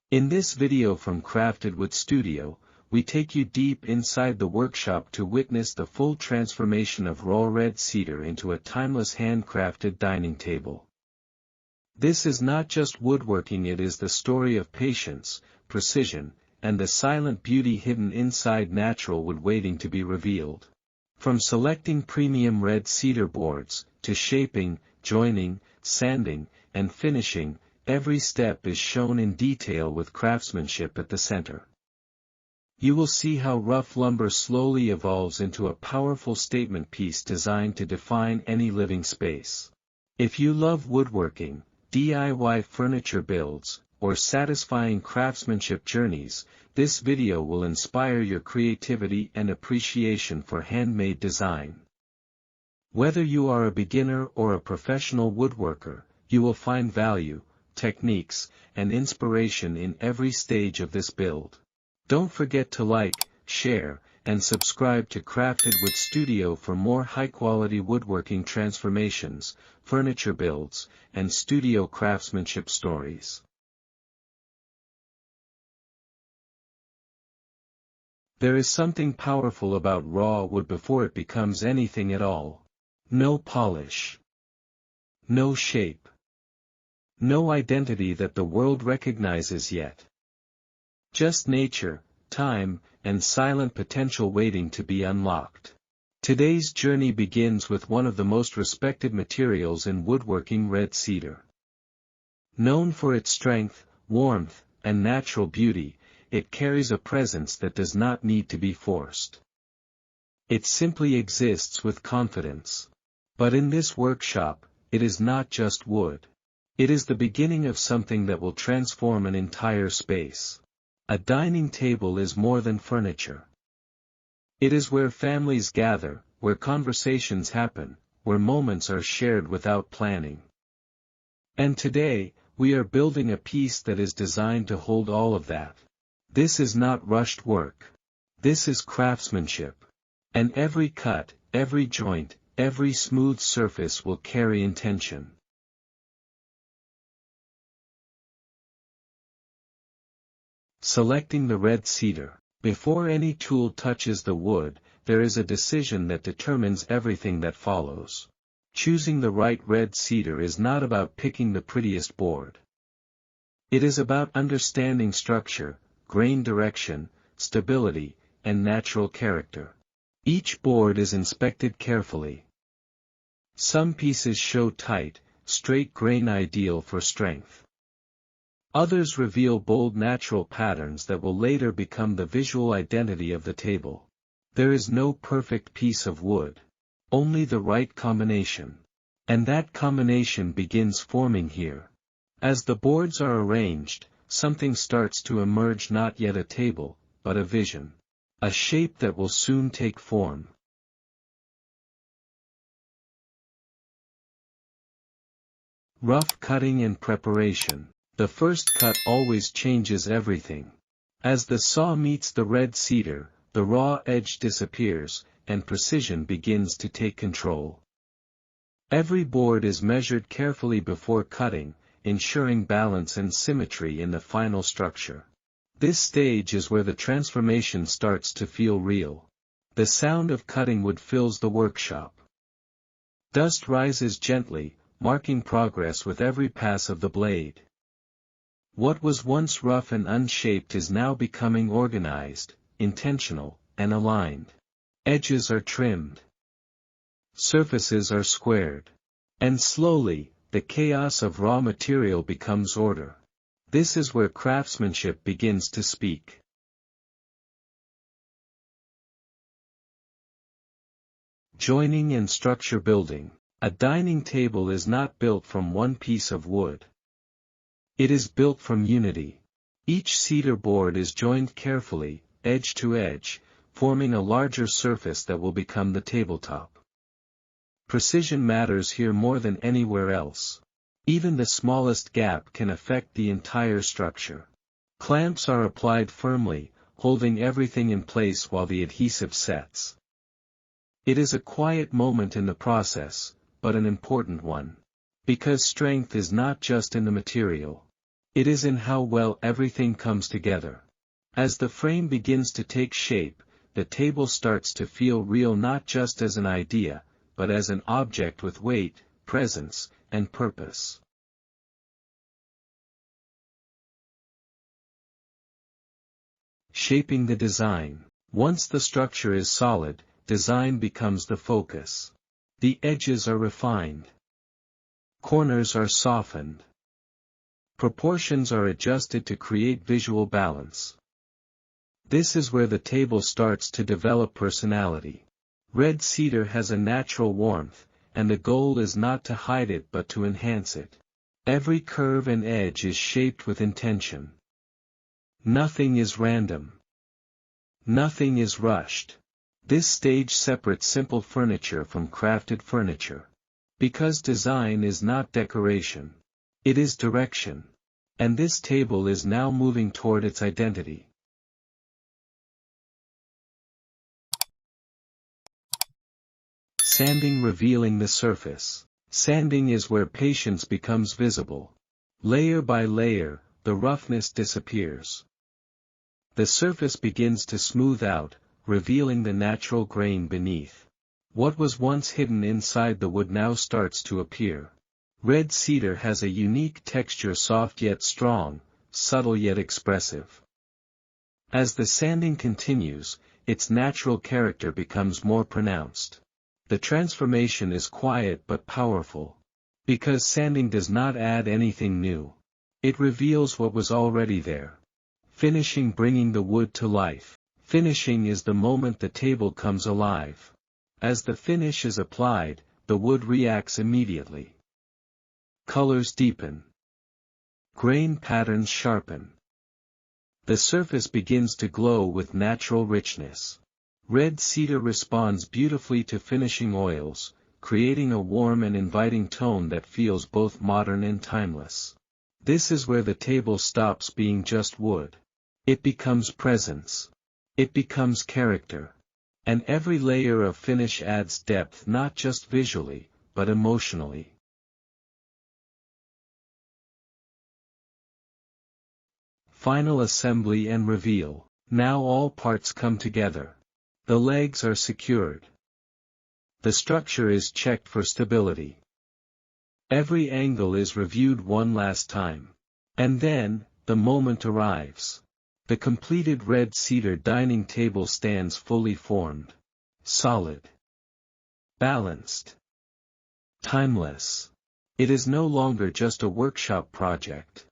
In this video from Crafted Wood Studio, we take you deep inside the workshop to witness the full transformation of raw red cedar into a timeless handcrafted dining table. This is not just woodworking, it is the story of patience, precision, and the silent beauty hidden inside natural wood waiting to be revealed. From selecting premium red cedar boards, to shaping, joining, sanding, and finishing, every step is shown in detail with craftsmanship at the center. You will see how rough lumber slowly evolves into a powerful statement piece designed to define any living space. If you love woodworking, DIY furniture builds, or satisfying craftsmanship journeys, this video will inspire your creativity and appreciation for handmade design. Whether you are a beginner or a professional woodworker, you will find value, techniques, and inspiration in every stage of this build. Don't forget to like, share, and subscribe to Crafted Wood Studio for more high-quality woodworking transformations, furniture builds, and studio craftsmanship stories. There is something powerful about raw wood before it becomes anything at all. No polish. No shape. No identity that the world recognizes yet. Just nature, time, and silent potential waiting to be unlocked. Today's journey begins with one of the most respected materials in woodworking, red cedar. Known for its strength, warmth, and natural beauty, it carries a presence that does not need to be forced. It simply exists with confidence. But in this workshop, it is not just wood. It is the beginning of something that will transform an entire space. A dining table is more than furniture. It is where families gather, where conversations happen, where moments are shared without planning. And today, we are building a piece that is designed to hold all of that. This is not rushed work. This is craftsmanship. And every cut, every joint, every smooth surface will carry intention. Selecting the red cedar. Before any tool touches the wood, there is a decision that determines everything that follows. Choosing the right red cedar is not about picking the prettiest board. It is about understanding structure, grain direction, stability, and natural character. Each board is inspected carefully. Some pieces show tight, straight grain ideal for strength. Others reveal bold natural patterns that will later become the visual identity of the table. There is no perfect piece of wood. Only the right combination. And that combination begins forming here. As the boards are arranged, something starts to emerge, not yet a table, but a vision. A shape that will soon take form. Rough cutting and preparation. The first cut always changes everything. As the saw meets the red cedar, the raw edge disappears, and precision begins to take control. Every board is measured carefully before cutting, ensuring balance and symmetry in the final structure. This stage is where the transformation starts to feel real. The sound of cutting wood fills the workshop. Dust rises gently, marking progress with every pass of the blade. What was once rough and unshaped is now becoming organized, intentional, and aligned. Edges are trimmed. Surfaces are squared. And slowly, the chaos of raw material becomes order. This is where craftsmanship begins to speak. Joining and structure building. A dining table is not built from one piece of wood. It is built from unity. Each cedar board is joined carefully, edge to edge, forming a larger surface that will become the tabletop. Precision matters here more than anywhere else. Even the smallest gap can affect the entire structure. Clamps are applied firmly, holding everything in place while the adhesive sets. It is a quiet moment in the process, but an important one. Because strength is not just in the material. It is in how well everything comes together. As the frame begins to take shape, the table starts to feel real, not just as an idea, but as an object with weight, presence, and purpose. Shaping the design. Once the structure is solid, design becomes the focus. The edges are refined. Corners are softened. Proportions are adjusted to create visual balance. This is where the table starts to develop personality. Red cedar has a natural warmth, and the goal is not to hide it but to enhance it. Every curve and edge is shaped with intention. Nothing is random. Nothing is rushed. This stage separates simple furniture from crafted furniture. Because design is not decoration. It is direction. And this table is now moving toward its identity. Sanding, revealing the surface. Sanding is where patience becomes visible. Layer by layer, the roughness disappears. The surface begins to smooth out, revealing the natural grain beneath. What was once hidden inside the wood now starts to appear. Red cedar has a unique texture, soft yet strong, subtle yet expressive. As the sanding continues, its natural character becomes more pronounced. The transformation is quiet but powerful. Because sanding does not add anything new. It reveals what was already there. Finishing, bringing the wood to life. Finishing is the moment the table comes alive. As the finish is applied, the wood reacts immediately. Colors deepen. Grain patterns sharpen. The surface begins to glow with natural richness. Red cedar responds beautifully to finishing oils, creating a warm and inviting tone that feels both modern and timeless. This is where the table stops being just wood. It becomes presence. It becomes character. And every layer of finish adds depth, not just visually, but emotionally. Final assembly and reveal. Now all parts come together. The legs are secured. The structure is checked for stability. Every angle is reviewed one last time. And then, the moment arrives. The completed red cedar dining table stands fully formed. Solid. Balanced. Timeless. It is no longer just a workshop project.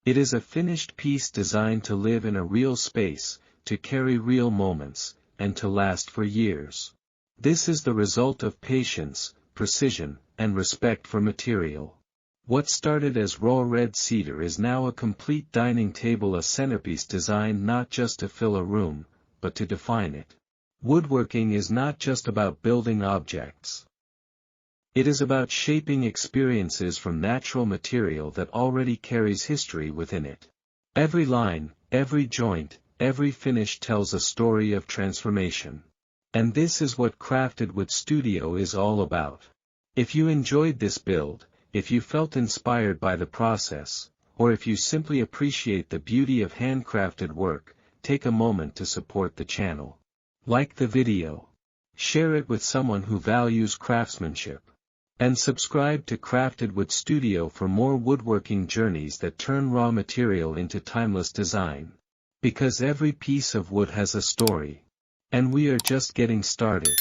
It is a finished piece designed to live in a real space, to carry real moments, and to last for years. This is the result of patience, precision, and respect for material. What started as raw red cedar is now a complete dining table, a centerpiece designed not just to fill a room, but to define it. Woodworking is not just about building objects. It is about shaping experiences from natural material that already carries history within it. Every line, every joint, every finish tells a story of transformation. And this is what Crafted Wood Studio is all about. If you enjoyed this build, if you felt inspired by the process, or if you simply appreciate the beauty of handcrafted work, take a moment to support the channel. Like the video. Share it with someone who values craftsmanship. And subscribe to Crafted Wood Studio for more woodworking journeys that turn raw material into timeless design. Because every piece of wood has a story. And we are just getting started.